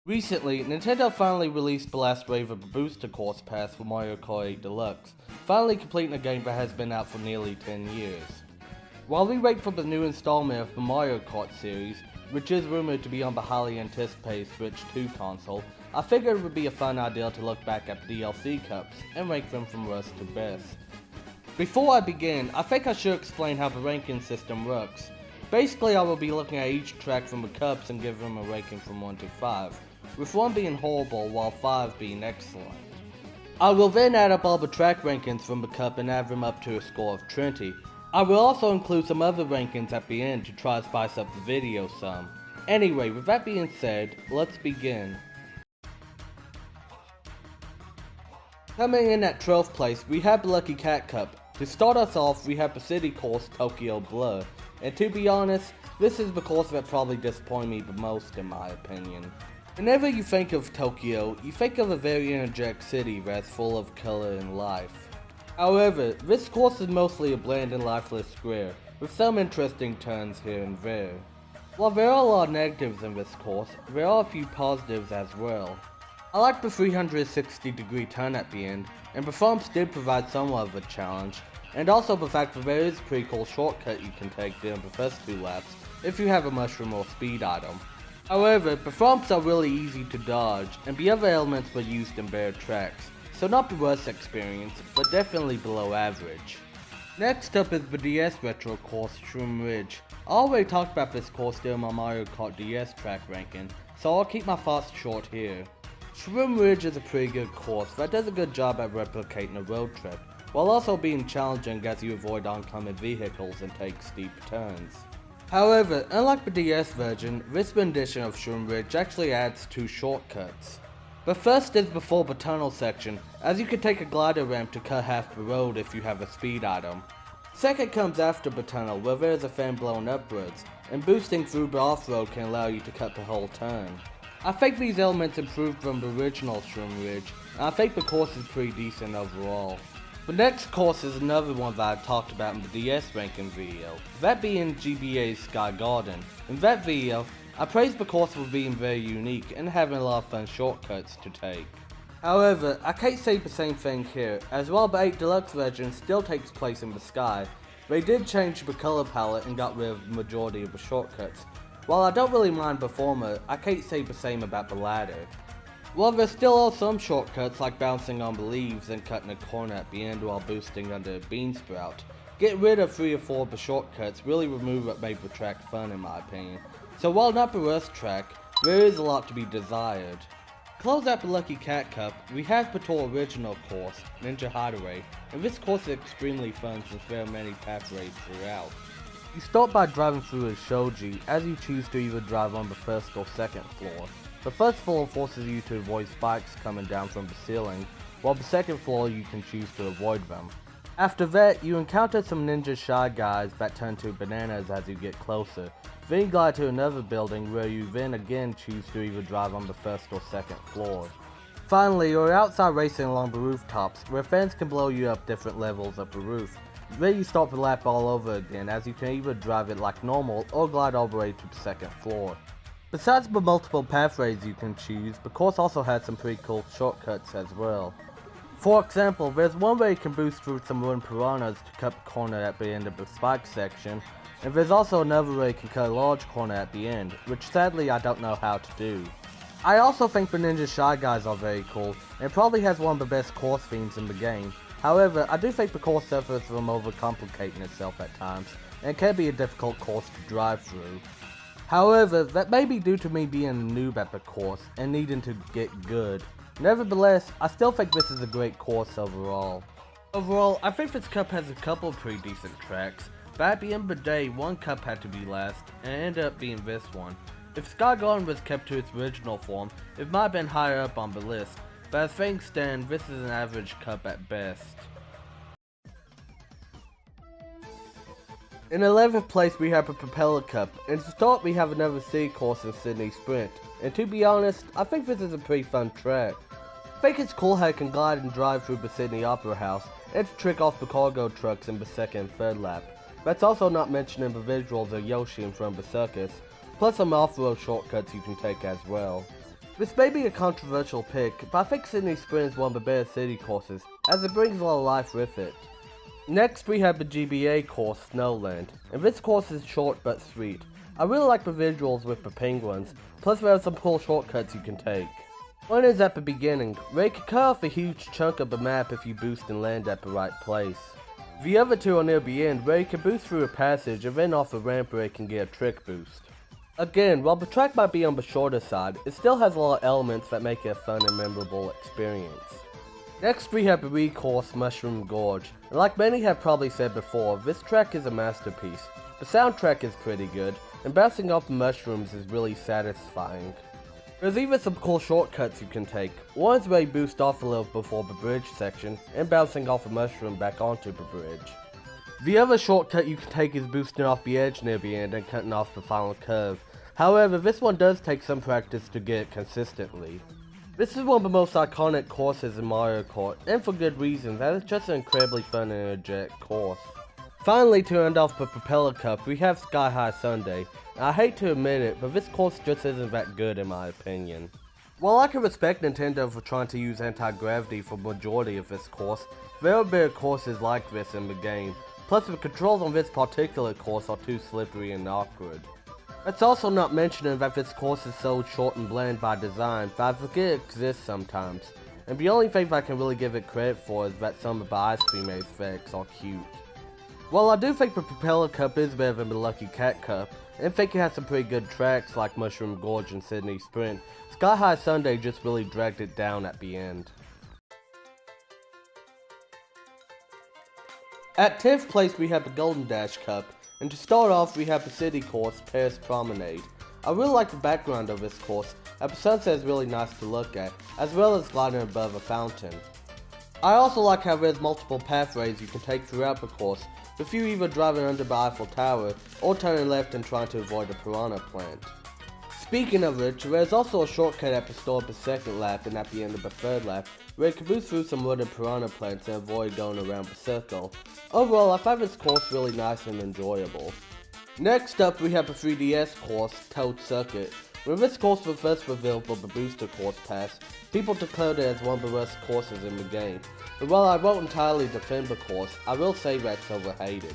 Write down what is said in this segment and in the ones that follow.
Recently, Nintendo finally released the last wave of a booster course pass for Mario Kart 8 Deluxe, finally completing a game that has been out for nearly 10 years. While we wait for the new installment of the Mario Kart series, which is rumored to be on the highly anticipated Switch 2 console, I figured it would be a fun idea to look back at the DLC Cups and rank them from worst to best. Before I begin, I think I should explain how the ranking system works. Basically, I will be looking at each track from the Cups and give them a ranking from 1 to 5, with 1 being horrible while 5 being excellent. I will then add up all the track rankings from the Cup and add them up to a score of 20. I will also include some other rankings at the end to try to spice up the video some. Anyway, with that being said, let's begin. Coming in at 12th place, we have the Lucky Cat Cup. To start us off, we have the city course Tokyo Blur, and to be honest, this is the course that probably disappointed me the most in my opinion. Whenever you think of Tokyo, you think of a very energetic city that's full of color and life. However, this course is mostly a bland and lifeless square, with some interesting turns here and there. While there are a lot of negatives in this course, there are a few positives as well. I like the 360-degree turn at the end, and the bumps did provide somewhat of a challenge, and also the fact that there is a pretty cool shortcut you can take during the first 2 laps if you have a mushroom or speed item. However, the bumps are really easy to dodge, and the other elements were used in bare tracks, so not the worst experience, but definitely below average. Next up is the DS Retro course, Shroom Ridge. I already talked about this course during my Mario Kart DS track ranking, so I'll keep my thoughts short here. Shroom Ridge is a pretty good course that does a good job at replicating a road trip, while also being challenging as you avoid oncoming vehicles and take steep turns. However, unlike the DS version, this rendition of Shroom Ridge actually adds 2 shortcuts. The first is before the tunnel section, as you can take a glider ramp to cut half the road if you have a speed item. Second comes after the tunnel, where there is a fan blown upwards, and boosting through the off-road can allow you to cut the whole turn. I think these elements improved from the original Shroom Ridge, and I think the course is pretty decent overall. The next course is another one that I talked about in the DS ranking video, that being GBA's Sky Garden. In that video, I praised the course for being very unique and having a lot of fun shortcuts to take. However, I can't say the same thing here, as while the 8 Deluxe version still takes place in the sky, they did change the color palette and got rid of the majority of the shortcuts. While I don't really mind the former, I can't say the same about the latter. While there still are some shortcuts like bouncing on the leaves and cutting a corner at the end while boosting under a bean sprout, getting rid of 3 or 4 of the shortcuts really removed what made the track fun in my opinion. So while not the worst track, there is a lot to be desired. To close out the Lucky Cat Cup, we have the tour original course, Ninja Hideaway, and this course is extremely fun since there are many pathways throughout. You start by driving through a shoji, as you choose to either drive on the first or second floor. The first floor forces you to avoid spikes coming down from the ceiling, while the second floor you can choose to avoid them. After that, you encounter some ninja shy guys that turn to bananas as you get closer. Then you glide to another building where you then again choose to either drive on the first or second floor. Finally, you're outside racing along the rooftops, where fans can blow you up different levels of the roof. Then you start the lap all over again, as you can either drive it like normal or glide all the way to the second floor. Besides the multiple pathways you can choose, the course also has some pretty cool shortcuts as well. For example, there's one where you can boost through some wooden piranhas to cut the corner at the end of the spike section, and there's also another way you can cut a large corner at the end, which sadly I don't know how to do. I also think the Ninja Shy Guys are very cool, and probably has one of the best course themes in the game. However, I do think the course suffers from overcomplicating itself at times, and can be a difficult course to drive through. However, that may be due to me being a noob at the course, and needing to get good. Nevertheless, I still think this is a great course overall. Overall, I think this cup has a couple pretty decent tracks, but at the end of the day, one cup had to be last, and it ended up being this one. If Sky Garden was kept to its original form, it might have been higher up on the list, but as things stand, this is an average cup at best. In 11th place we have the Propeller Cup, and to start we have another city course in Sydney Sprint, and to be honest, I think this is a pretty fun track. I think it's cool how you can glide and drive through the Sydney Opera House, and to trick off the cargo trucks in the second and third lap. That's also not mentioning the visuals of Yoshi in front of the circus, plus some off-road shortcuts you can take as well. This may be a controversial pick, but I think Sydney Sprint is one of the better city courses, as it brings a lot of life with it. Next we have the GBA course, Snowland, and this course is short but sweet. I really like the visuals with the penguins, plus there are some cool shortcuts you can take. One is at the beginning, where you can cut off a huge chunk of the map if you boost and land at the right place. The other two are near the end, where you can boost through a passage and then off a ramp where you can get a trick boost. Again, while the track might be on the shorter side, it still has a lot of elements that make it a fun and memorable experience. Next we have the recourse Mushroom Gorge, and like many have probably said before, this track is a masterpiece. The soundtrack is pretty good, and bouncing off the mushrooms is really satisfying. There's even some cool shortcuts you can take. One is where you boost off a little before the bridge section, and bouncing off a mushroom back onto the bridge. The other shortcut you can take is boosting off the edge near the end and cutting off the final curve. However, this one does take some practice to get it consistently. This is one of the most iconic courses in Mario Kart, and for good reasons, as it's just an incredibly fun and energetic course. Finally, to end off the Propeller Cup, we have Sky High Sunday, and I hate to admit it, but this course just isn't that good in my opinion. While I can respect Nintendo for trying to use anti-gravity for the majority of this course, there are better courses like this in the game, plus the controls on this particular course are too slippery and awkward. Let's also not mention that this course is so short and bland by design that I forget it exists sometimes, and the only thing I can really give it credit for is that some of the ice cream aesthetics are cute. While I do think the Propeller Cup is better than the Lucky Cat Cup, and think it has some pretty good tracks like Mushroom Gorge and Sydney Sprint, Sky High Sunday just really dragged it down at the end. At 10th place we have the Golden Dash Cup, and to start off we have the city course, Paris Promenade. I really like the background of this course, as the sunset is really nice to look at, as well as gliding above a fountain. I also like how there's multiple pathways you can take throughout the course, with you either driving under the Eiffel Tower, or turning left and trying to avoid the piranha plant. Speaking of which, there's also a shortcut at the start of the second lap and at the end of the third lap, where you can boost through some wooden piranha plants and avoid going around the circle. Overall, I find this course really nice and enjoyable. Next up, we have the 3DS course, Toad Circuit. When this course was first revealed for the Booster Course Pass, people declared it as one of the worst courses in the game. But while I won't entirely defend the course, I will say that it's overhated.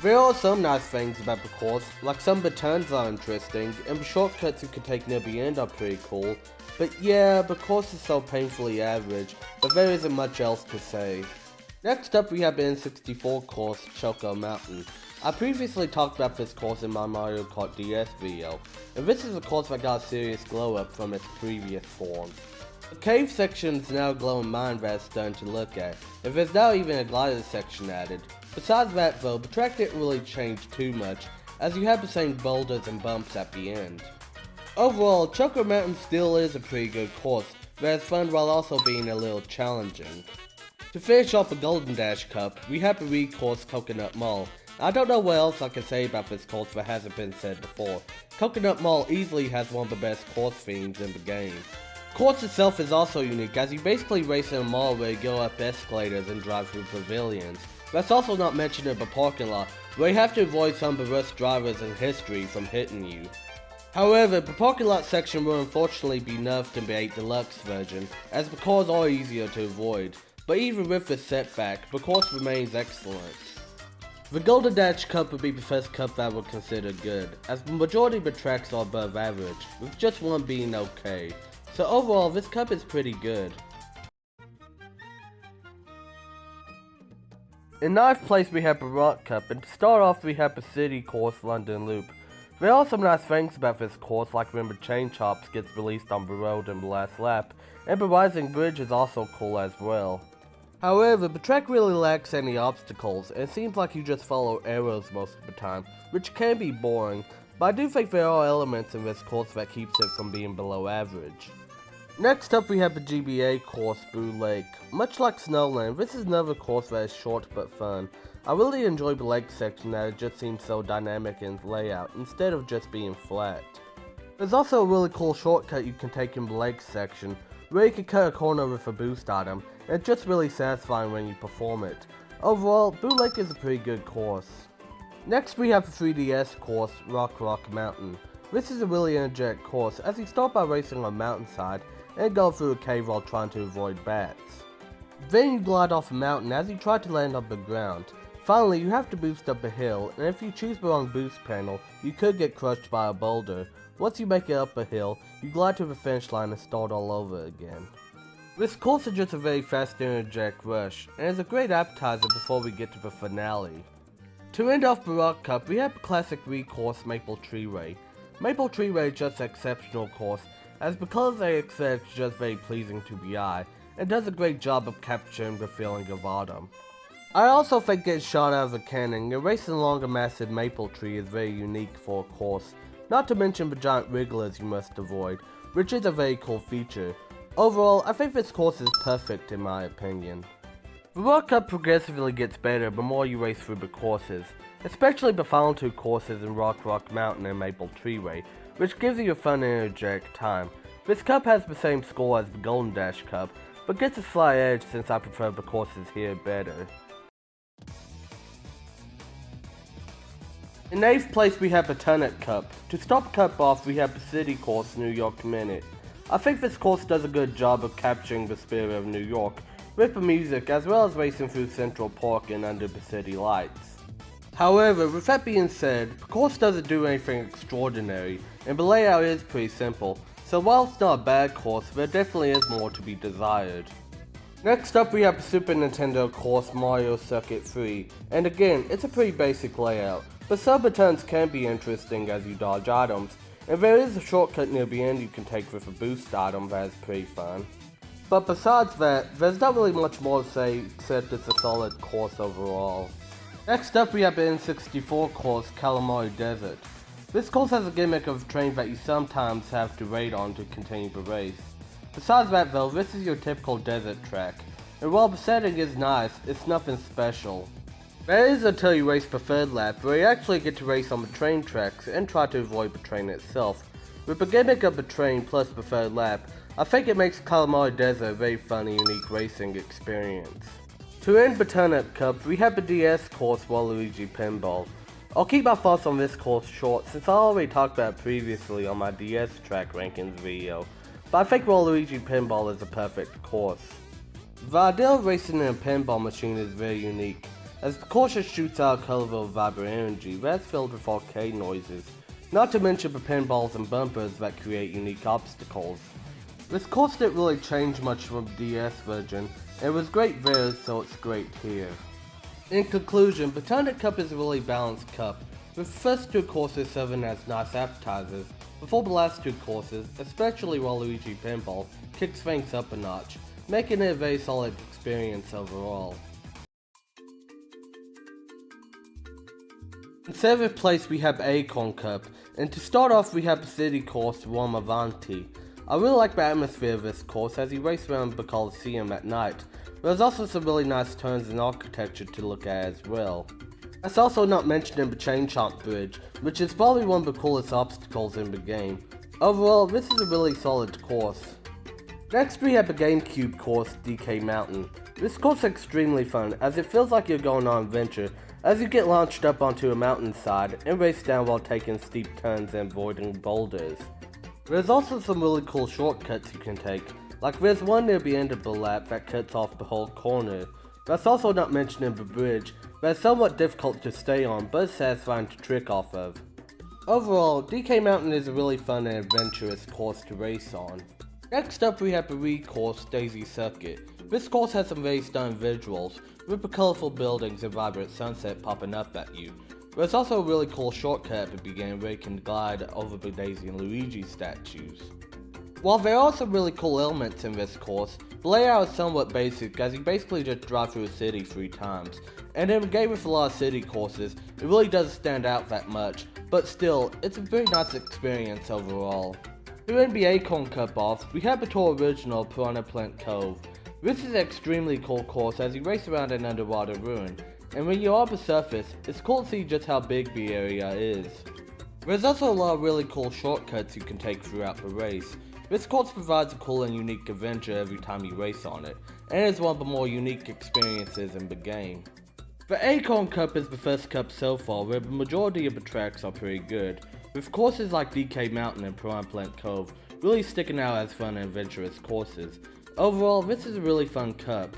There are some nice things about the course, like some of the turns are interesting, and the shortcuts you can take near the end are pretty cool, but yeah, the course is so painfully average, that there isn't much else to say. Next up we have the N64 course, Choco Mountain. I previously talked about this course in my Mario Kart DS video, and this is a course that got a serious glow up from its previous form. The cave section is now a glowing mine that's stunning to look at, and there's now even a glider section added. Besides that though, the track didn't really change too much, as you have the same boulders and bumps at the end. Overall, Choco Mountain still is a pretty good course, that is fun while also being a little challenging. To finish off the Golden Dash Cup, we have the recourse Coconut Mall. I don't know what else I can say about this course that hasn't been said before. Coconut Mall easily has one of the best course themes in the game. The course itself is also unique, as you basically race in a mall where you go up escalators and drive through pavilions. That's also not mentioned in the parking lot, where you have to avoid some of the worst drivers in history from hitting you. However, the parking lot section will unfortunately be nerfed in the 8 Deluxe version, as the cars are easier to avoid, but even with this setback, the course remains excellent. The Golden Dash Cup would be the first cup that I would consider good, as the majority of the tracks are above average, with just one being okay. So overall, this cup is pretty good. In 9th place we have the Rock Cup, and to start off we have the City Course London Loop. There are some nice things about this course, like when the Chain Chops gets released on the road in the last lap, and the Rising Bridge is also cool as well. However, the track really lacks any obstacles, and it seems like you just follow arrows most of the time, which can be boring, but I do think there are elements in this course that keeps it from being below average. Next up we have the GBA course, Boo Lake. Much like Snowland, this is another course that is short but fun. I really enjoy the lake section that it just seems so dynamic in its layout, instead of just being flat. There's also a really cool shortcut you can take in the lake section, where you can cut a corner with a boost item, and it's just really satisfying when you perform it. Overall, Boo Lake is a pretty good course. Next we have the 3DS course, Rock Mountain. This is a really energetic course as you start by racing on a mountainside and go through a cave while trying to avoid bats. Then you glide off a mountain as you try to land on the ground. Finally, you have to boost up a hill, and if you choose the wrong boost panel, you could get crushed by a boulder. Once you make it up a hill, you glide to the finish line and start all over again. This course is just a very fast and energetic rush, and is a great appetizer before we get to the finale. To end off the Rock Cup, we have the classic recourse Maple Tree Way. Maple Tree Way is just an exceptional course, as because the aesthetic is just very pleasing to the eye, and does a great job of capturing the feeling of autumn. I also think getting shot out of a cannon and racing along a massive maple tree is very unique for a course, not to mention the giant wrigglers you must avoid, which is a very cool feature. Overall, I think this course is perfect in my opinion. The World Cup progressively gets better the more you race through the courses, especially the final two courses in Rock Mountain and Maple Tree Way, which gives you a fun and energetic time. This cup has the same score as the Golden Dash Cup, but gets a slight edge since I prefer the courses here better. In 8th place we have the Fuit Cup. To start the cup off we have the city course New York Minute. I think this course does a good job of capturing the spirit of New York, with the music as well as racing through Central Park and under the city lights. However, with that being said, the course doesn't do anything extraordinary, and the layout is pretty simple, so while it's not a bad course, there definitely is more to be desired. Next up we have the Super Nintendo course Mario Circuit 3, and again, it's a pretty basic layout, but some of the turns can be interesting as you dodge items, and there is a shortcut near the end you can take with a boost item that is pretty fun. But besides that, there's not really much more to say except it's a solid course overall. Next up we have the N64 course Calamari Desert. This course has a gimmick of a train that you sometimes have to raid on to continue the race. Besides that though, this is your typical desert track, and while the setting is nice, it's nothing special. That is until you race the third lap, where you actually get to race on the train tracks and try to avoid the train itself. With the gimmick of the train plus the third lap, I think it makes Calamari Desert a very fun and unique racing experience. To end the Fuit Cup, we have the DS course Waluigi Pinball. I'll keep my thoughts on this course short since I already talked about it previously on my DS track rankings video, but I think Waluigi Pinball is a perfect course. The idea of racing in a pinball machine is very unique, as the course just shoots out colorful vibrant energy that's filled with arcade noises, not to mention the pinballs and bumpers that create unique obstacles. This course didn't really change much from the DS version, and it was great there, so it's great here. In conclusion, the Fuit Cup is a really balanced cup, with the first two courses serving as nice appetizers, before the last two courses, especially Waluigi Pinball, kicks things up a notch, making it a very solid experience overall. In 7th place we have Acorn Cup, and to start off we have the city course Rome Avanti. I really like the atmosphere of this course as you race around the Coliseum at night. There's also some really nice turns and architecture to look at as well. That's also not mentioning the Chain Chomp Bridge, which is probably one of the coolest obstacles in the game. Overall, this is a really solid course. Next we have the GameCube course DK Mountain. This course is extremely fun as it feels like you're going on an adventure as you get launched up onto a mountainside and race down while taking steep turns and avoiding boulders. There's also some really cool shortcuts you can take, like there's one near the end of the lap that cuts off the whole corner. That's also not mentioning the bridge, that's somewhat difficult to stay on but it's satisfying to trick off of. Overall, DK Mountain is a really fun and adventurous course to race on. Next up we have the recourse Daisy Circuit. This course has some very stunning visuals, with the colourful buildings and vibrant sunset popping up at you. There's also a really cool shortcut at the beginning where you can glide over the Daisy and Luigi statues. While there are some really cool elements in this course, the layout is somewhat basic as you basically just drive through a city 3 times, and in a game with a lot of city courses, it really doesn't stand out that much, but still, it's a very nice experience overall. To end the Acorn Cup off, we have the tour original Piranha Plant Cove. This is an extremely cool course as you race around an underwater ruin, and when you're on the surface, it's cool to see just how big the area is. There's also a lot of really cool shortcuts you can take throughout the race. This course provides a cool and unique adventure every time you race on it, and is one of the more unique experiences in the game. The Acorn Cup is the first cup so far where the majority of the tracks are pretty good, with courses like DK Mountain and Piranha Cove really sticking out as fun and adventurous courses. Overall, this is a really fun cup.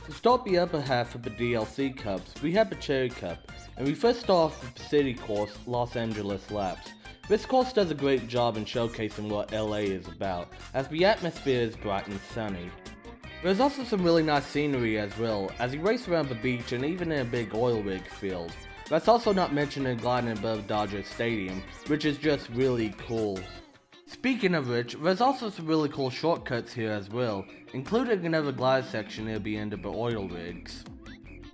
To start the upper half of the DLC Cups, we have the Cherry Cup, and we first start off with the city course, Los Angeles Laps. This course does a great job in showcasing what LA is about, as the atmosphere is bright and sunny. There's also some really nice scenery as well, as you race around the beach and even in a big oil rig field. That's also not mentioned in gliding above Dodger Stadium, which is just really cool. Speaking of which, there's also some really cool shortcuts here as well, including another glide section near the end of the oil rigs.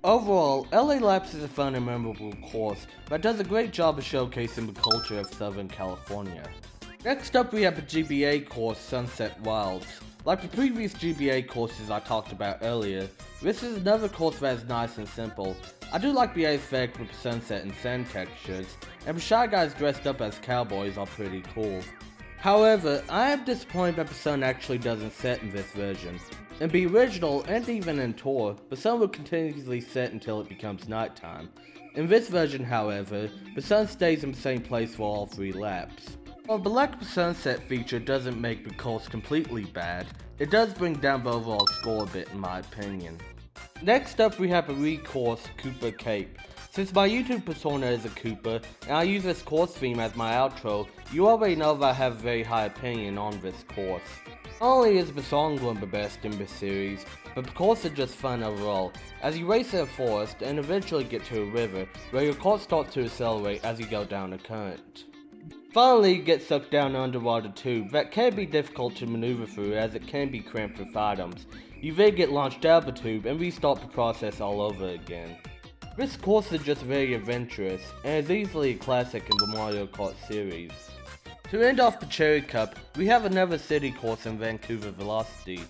Overall, LA Laps is a fun and memorable course that does a great job of showcasing the culture of Southern California. Next up we have the GBA course, Sunset Wilds. Like the previous GBA courses I talked about earlier, this is another course that is nice and simple. I do like the aesthetic with the sunset and sand textures, and the Shy Guys dressed up as cowboys are pretty cool. However, I am disappointed that the sun actually doesn't set in this version. In the original, and even in Tour, the sun will continuously set until it becomes nighttime. In this version, however, the sun stays in the same place for all 3 laps. While the lack of sunset feature doesn't make the course completely bad, it does bring down the overall score a bit in my opinion. Next up we have a recourse Koopa Cape. Since my YouTube persona is a Koopa, and I use this course theme as my outro, you already know that I have a very high opinion on this course. Not only is the song one of the best in this series, but the course is just fun overall, as you race in a forest and eventually get to a river, where your course starts to accelerate as you go down a current. Finally, you get sucked down an underwater tube that can be difficult to maneuver through as it can be cramped with items. You then get launched out of the tube and restart the process all over again. This course is just very adventurous, and is easily a classic in the Mario Kart series. To end off the Cherry Cup, we have another city course in Vancouver Velocity.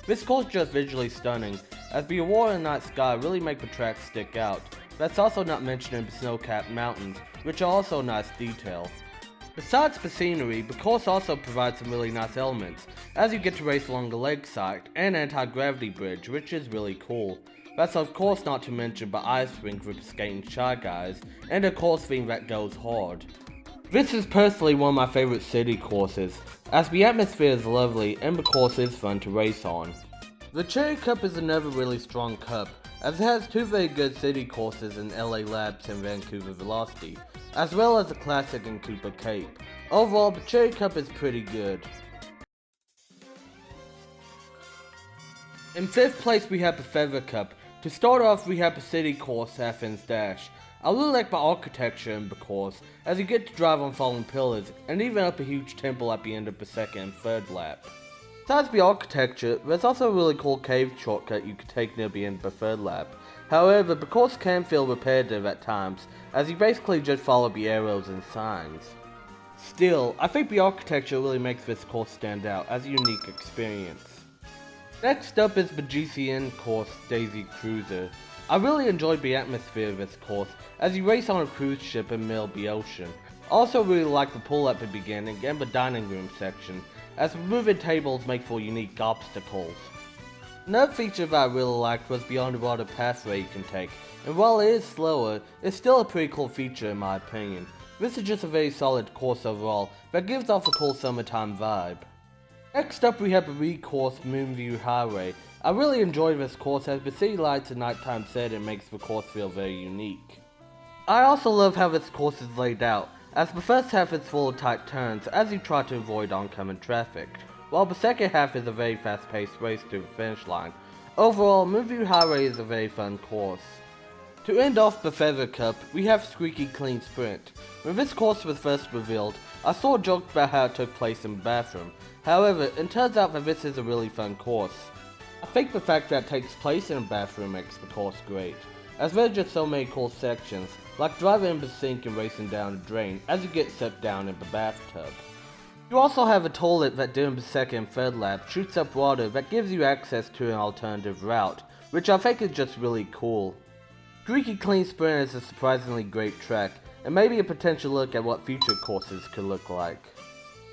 This course is just visually stunning, as the aurora and night sky really make the track stick out. That's also not mentioned in the snow-capped mountains, which are also a nice detail. Besides the scenery, the course also provides some really nice elements, as you get to race along the lakeside and anti-gravity bridge, which is really cool. That's of course not to mention the ice rink with the skating Shy Guys, and a course theme that goes hard. This is personally one of my favorite city courses, as the atmosphere is lovely and the course is fun to race on. The Cherry Cup is another really strong cup, as it has 2 very good city courses in LA Labs and Vancouver Velocity, as well as a classic in Koopa Cape. Overall, the Cherry Cup is pretty good. In 5th place we have the Feather Cup. To start off we have the city course Athens Dash. I really like the architecture in the course, as you get to drive on falling pillars, and even up a huge temple at the end of the 2nd and 3rd lap. Besides the architecture, there's also a really cool cave shortcut you can take near the end of the 3rd lap. However, the course can feel repetitive at times, as you basically just follow the arrows and signs. Still, I think the architecture really makes this course stand out as a unique experience. Next up is the GCN course, Daisy Cruiser. I really enjoyed the atmosphere of this course, as you race on a cruise ship in the middle of the ocean. I also really like the pool at the beginning and the dining room section, as the moving tables make for unique obstacles. Another feature that I really liked was the underwater pathway you can take, and while it is slower, it's still a pretty cool feature in my opinion. This is just a very solid course overall, that gives off a cool summertime vibe. Next up we have the recourse Moonview Highway. I really enjoy this course as the city lights and nighttime setting makes the course feel very unique. I also love how this course is laid out, as the first half is full of tight turns as you try to avoid oncoming traffic, while the second half is a very fast-paced race to the finish line. Overall, Moonview Highway is a very fun course. To end off the Feather Cup, we have Squeaky Clean Sprint. When this course was first revealed, I saw a joke about how it took place in the bathroom. However, it turns out that this is a really fun course. I think the fact that it takes place in a bathroom makes the course great, as there are just so many cool sections, like driving in the sink and racing down a drain as you get sucked down in the bathtub. You also have a toilet that during the 2nd and 3rd lap shoots up water that gives you access to an alternative route, which I think is just really cool. Squeaky Clean Sprint is a surprisingly great track, and maybe a potential look at what future courses could look like.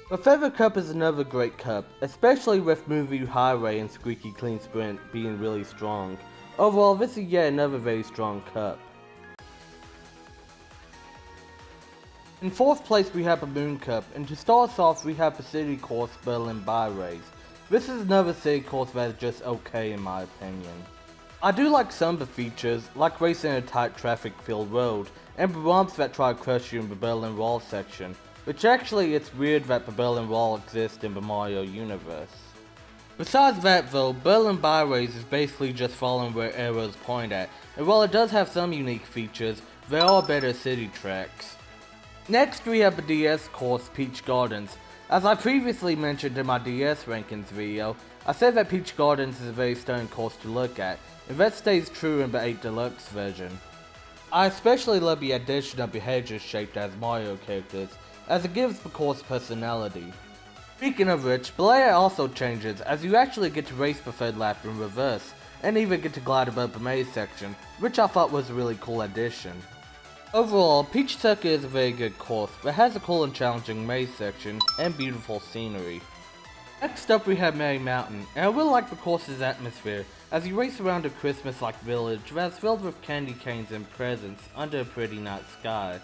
The Feather Cup is another great cup, especially with Moonview Highway and Squeaky Clean Sprint being really strong. Overall, this is yet another very strong cup. In 4th place we have Boomerang Cup, and to start us off we have the city course Berlin by Race. This is another city course that is just okay in my opinion. I do like some of the features, like racing in a tight traffic filled road, and the ramps that try to crush you in the Berlin Wall section, which actually it's weird that the Berlin Wall exists in the Mario universe. Besides that though, Berlin by Race is basically just following where arrows point at, and while it does have some unique features, there are better city tracks. Next we have the DS course Peach Gardens. As I previously mentioned in my DS rankings video, I said that Peach Gardens is a very stunning course to look at, and that stays true in the 8 Deluxe version. I especially love the addition of behaviors shaped as Mario characters, as it gives the course personality. Speaking of which, the layout also changes, as you actually get to race the third lap in reverse, and even get to glide above the maze section, which I thought was a really cool addition. Overall, Peach Circuit is a very good course, but has a cool and challenging maze section, and beautiful scenery. Next up we have Merry Mountain, and I really like the course's atmosphere, as you race around a Christmas-like village that's filled with candy canes and presents under a pretty night sky.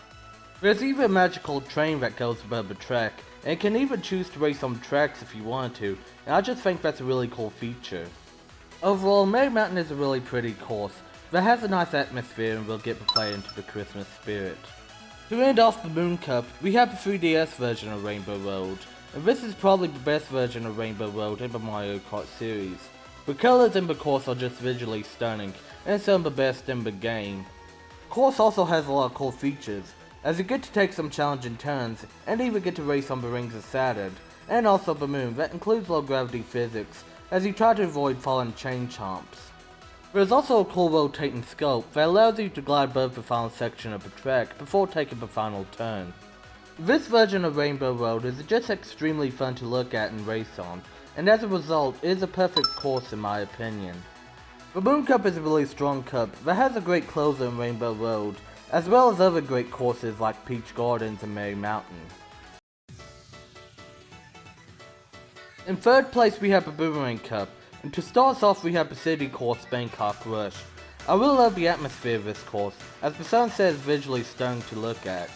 There's even a magical train that goes above the track, and you can even choose to race on tracks if you want to, and I just think that's a really cool feature. Overall, Merry Mountain is a really pretty course, that has a nice atmosphere and will get the player into the Christmas spirit. To end off the Moon Cup, we have the 3DS version of Rainbow Road, and this is probably the best version of Rainbow Road in the Mario Kart series. The colors in the course are just visually stunning, and some of the best in the game. The course also has a lot of cool features, as you get to take some challenging turns, and even get to race on the rings of Saturn, and also the moon that includes low gravity physics, as you try to avoid falling chain chomps. There is also a cool rotating scope that allows you to glide above the final section of the track before taking the final turn. This version of Rainbow Road is just extremely fun to look at and race on, and as a result, it is a perfect course in my opinion. The Moon Cup is a really strong cup that has a great closer in Rainbow Road, as well as other great courses like Peach Gardens and Merry Mountain. In 3rd place we have the Boomerang Cup, and to start us off we have the city course Bangkok Rush. I really love the atmosphere of this course, as the sunset is visually stunning to look at.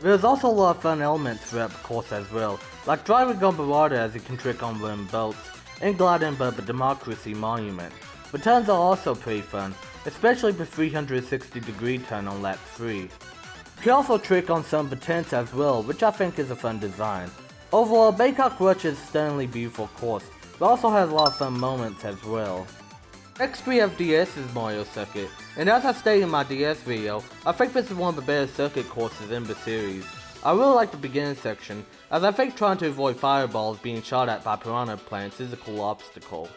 There's also a lot of fun elements throughout the course as well, like driving on the water as you can trick on wooden boats, and gliding above the Democracy Monument. The turns are also pretty fun, especially the 360 degree turn on lap 3. You can also trick on some of the tents as well, which I think is a fun design. Overall, Bangkok Rush is a stunningly beautiful course, but also has a lot of fun moments as well. Next we have DS's Mario Circuit, and as I stated in my DS video, I think this is one of the better circuit courses in the series. I really like the beginning section, as I think trying to avoid fireballs being shot at by piranha plants is a cool obstacle.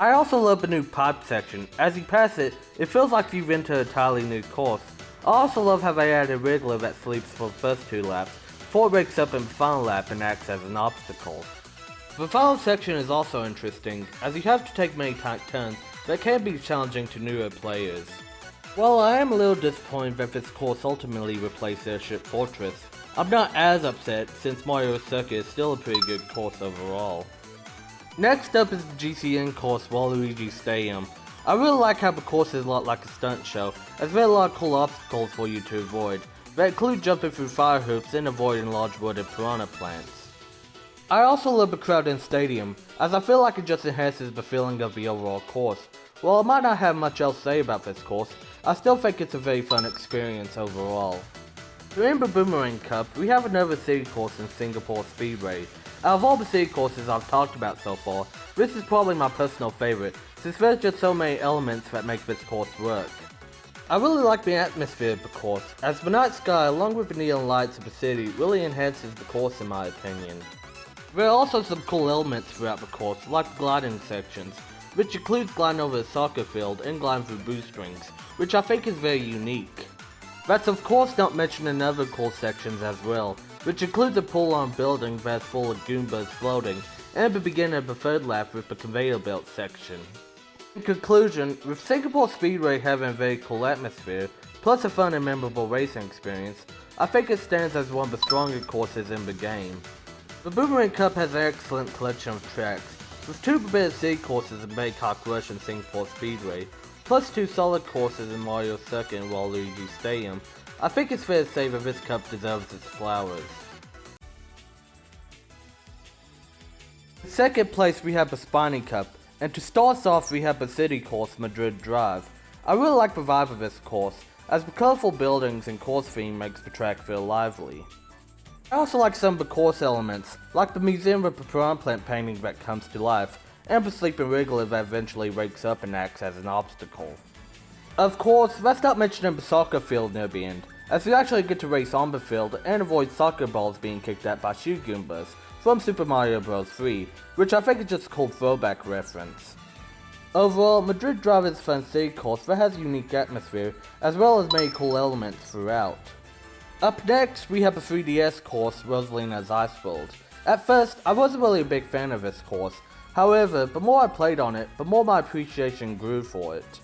I also love the new pipe section. As you pass it, it feels like you've entered a entirely new course. I also love how they added a Wriggler that sleeps for the first 2 laps, before it wakes up in the final lap and acts as an obstacle. The final section is also interesting, as you have to take many tight turns that can be challenging to newer players. While I am a little disappointed that this course ultimately replaced Airship Fortress, I'm not as upset since Mario Circuit is still a pretty good course overall. Next up is the GCN course Waluigi Stadium. I really like how the course is a lot like a stunt show, as there are a lot of cool obstacles for you to avoid, that include jumping through fire hoops and avoiding large wooded piranha plants. I also love the crowd in Stadium, as I feel like it just enhances the feeling of the overall course. While I might not have much else to say about this course, I still think it's a very fun experience overall. During the Boomerang Cup, we have another city course in Singapore Speedway. Out of all the city courses I've talked about so far, this is probably my personal favorite, since there's just so many elements that make this course work. I really like the atmosphere of the course, as the night sky along with the neon lights of the city really enhances the course in my opinion. There are also some cool elements throughout the course, like the gliding sections, which includes gliding over a soccer field and gliding through boost rings, which I think is very unique. That's of course not mentioned in other cool sections as well, which includes a pull-on building that's full of Goombas floating, and the beginning of the 3rd lap with the conveyor belt section. In conclusion, with Singapore Speedway having a very cool atmosphere, plus a fun and memorable racing experience, I think it stands as one of the stronger courses in the game. The Boomerang Cup has an excellent collection of tracks, with 2 better city courses in Bangkok Rush and Singapore Speedway, plus 2 solid courses in Mario Circuit and Waluigi Stadium, I think it's fair to say that this cup deserves its flowers. In second place we have the Spiny Cup, and to start us off we have the city course Madrid Drive. I really like the vibe of this course, as the colourful buildings and course theme makes the track feel lively. I also like some of the course elements, like the museum with the piranha plant painting that comes to life, and the sleeping wriggler that eventually wakes up and acts as an obstacle. Of course, let's not mention the soccer field near the end, as you actually get to race on the field and avoid soccer balls being kicked at by shoe Goombas from Super Mario Bros. 3, which I think is just a cool throwback reference. Overall, Madrid Drive is a fun city course that has a unique atmosphere, as well as many cool elements throughout. Up next, we have the 3DS course, Rosalina's Ice World. At first, I wasn't really a big fan of this course, however, the more I played on it, the more my appreciation grew for it.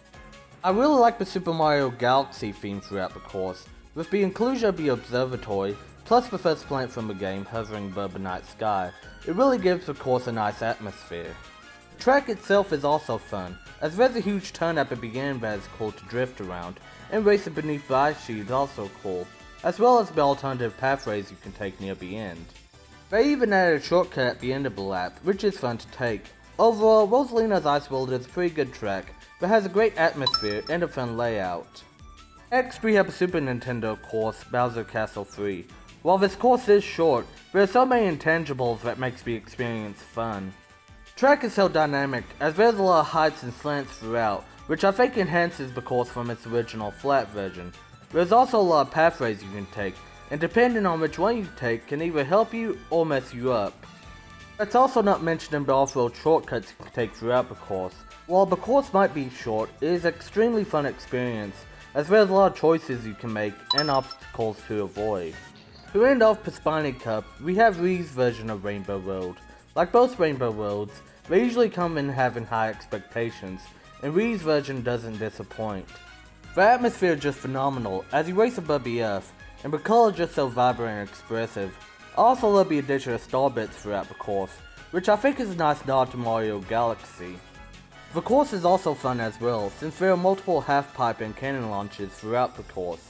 I really like the Super Mario Galaxy theme throughout the course, with the inclusion of the observatory, plus the first planet from the game hovering above the night sky. It really gives the course a nice atmosphere. The track itself is also fun, as there's a huge turn at the beginning that is cool to drift around, and racing beneath the ice sheet is also cool, as well as the alternative pathways you can take near the end. They even added a shortcut at the end of the lap, which is fun to take. Overall, Rosalina's Ice World is a pretty good track, but has a great atmosphere and a fun layout. Next, we have the Super Nintendo course, Bowser Castle 3. While this course is short, there are so many intangibles that makes the experience fun. The track is so dynamic, as there's a lot of heights and slants throughout, which I think enhances the course from its original flat version. There's also a lot of pathways you can take, and depending on which one you take can either help you or mess you up. That's also not mentioning the off-road shortcuts you can take throughout the course. While the course might be short, it is an extremely fun experience, as there's a lot of choices you can make and obstacles to avoid. To end off the Spiny Cup, we have Ri's version of Rainbow Road. Like most Rainbow Roads, they usually come in having high expectations, and Ri's version doesn't disappoint. The atmosphere is just phenomenal, as you race above the earth, and the colors are just so vibrant and expressive. I also love the addition of star bits throughout the course, which I think is a nice nod to Mario Galaxy. The course is also fun as well, since there are multiple half-pipe and cannon launches throughout the course.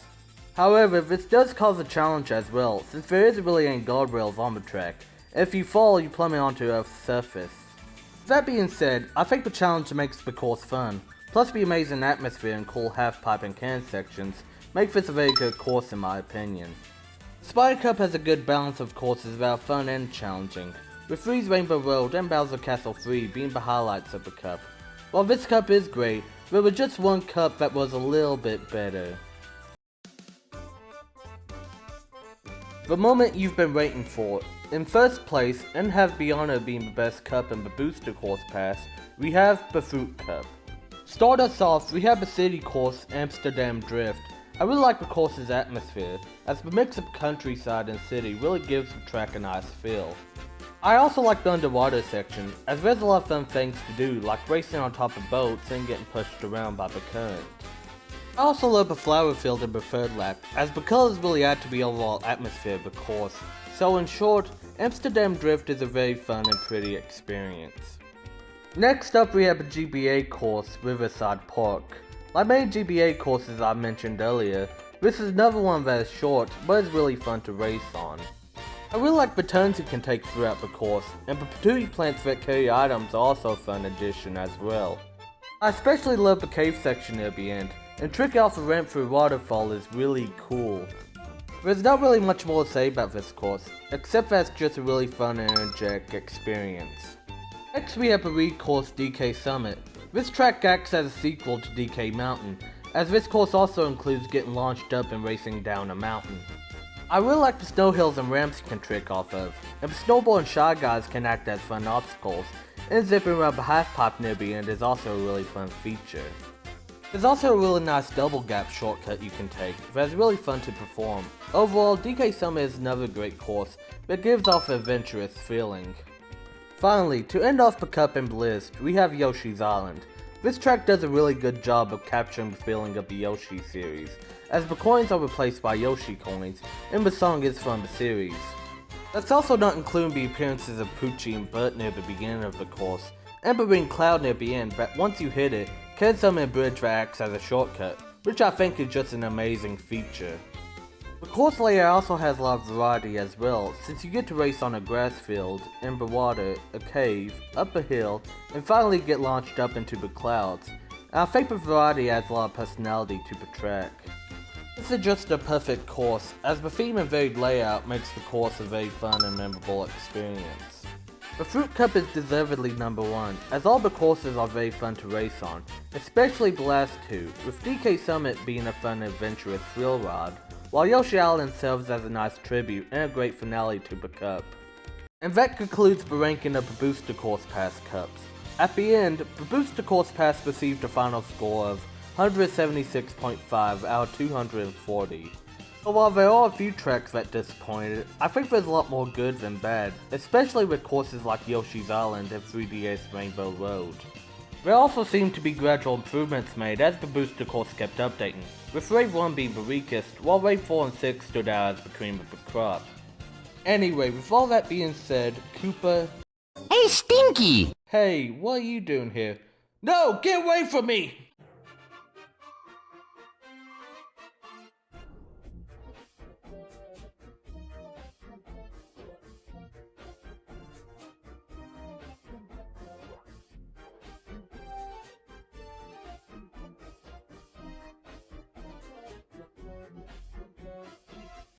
However, this does cause a challenge as well, since there isn't really any guardrails on the track, and if you fall, you plummet onto Earth's surface. That being said, I think the challenge makes the course fun. Plus the amazing atmosphere and cool half-pipe and cannon sections make this a very good course in my opinion. Spiny Cup has a good balance of courses that are fun and challenging, with Ri's Rainbow Road and Bowser Castle 3 being the highlights of the cup. While this cup is great, there was just one cup that was a little bit better. The moment you've been waiting for. In first place, and have the honor of being the best cup in the booster course pass, we have the Fuit Cup. Start us off, we have the city course, Amsterdam Drift. I really like the course's atmosphere, as the mix of countryside and city really gives the track a nice feel. I also like the underwater section, as there's a lot of fun things to do, like racing on top of boats and getting pushed around by the current. I also love the flower field in the third lap, as the colors really add to the overall atmosphere of the course. So in short, Amsterdam Drift is a very fun and pretty experience. Next up we have a GBA course, Riverside Park. Like many GBA courses I mentioned earlier, this is another one that is short, but is really fun to race on. I really like the turns you can take throughout the course, and the patootie plants that carry items are also a fun addition as well. I especially love the cave section near the end, and tricking off a ramp through a waterfall is really cool. There's not really much more to say about this course, except that it's just a really fun and energetic experience. Next we have the recourse DK Summit. This track acts as a sequel to DK Mountain, as this course also includes getting launched up and racing down a mountain. I really like the snow hills and ramps you can trick off of, and the snowball and Shy Guys can act as fun obstacles, and zipping around the half pipe near the end is also a really fun feature. There's also a really nice double gap shortcut you can take that is really fun to perform. Overall, DK Summit is another great course that gives off an adventurous feeling. Finally, to end off the cup and list, we have Yoshi's Island. This track does a really good job of capturing the feeling of the Yoshi series, as the coins are replaced by Yoshi coins, and the song is from the series. That's also not including the appearances of Poochie and Bert near the beginning of the course, and the ring cloud near the end that once you hit it, can summon a bridge that acts as a shortcut, which I think is just an amazing feature. The course layout also has a lot of variety as well, since you get to race on a grass field, ember water, a cave, up a hill, and finally get launched up into the clouds. And our favorite variety adds a lot of personality to the track. This is just a perfect course, as the theme and varied layout makes the course a very fun and memorable experience. The Fuit Cup is deservedly number 1, as all the courses are very fun to race on, especially the last two, with DK Summit being a fun and adventurous thrill ride, while Yoshi Island serves as a nice tribute and a great finale to the Cup. And that concludes the ranking of the Booster Course Pass Cups. At the end, the Booster Course Pass received a final score of 176.5 out of 240. So while there are a few tracks that disappointed, I think there's a lot more good than bad, especially with courses like Yoshi's Island and 3DS Rainbow Road. There also seemed to be gradual improvements made as the Booster Course kept updating, with Wave 1 being the weakest, while Wave 4 and 6 stood out as the cream of the crop. Anyway, with all that being said, Koopa... Hey, Stinky! Hey, what are you doing here? No, get away from me!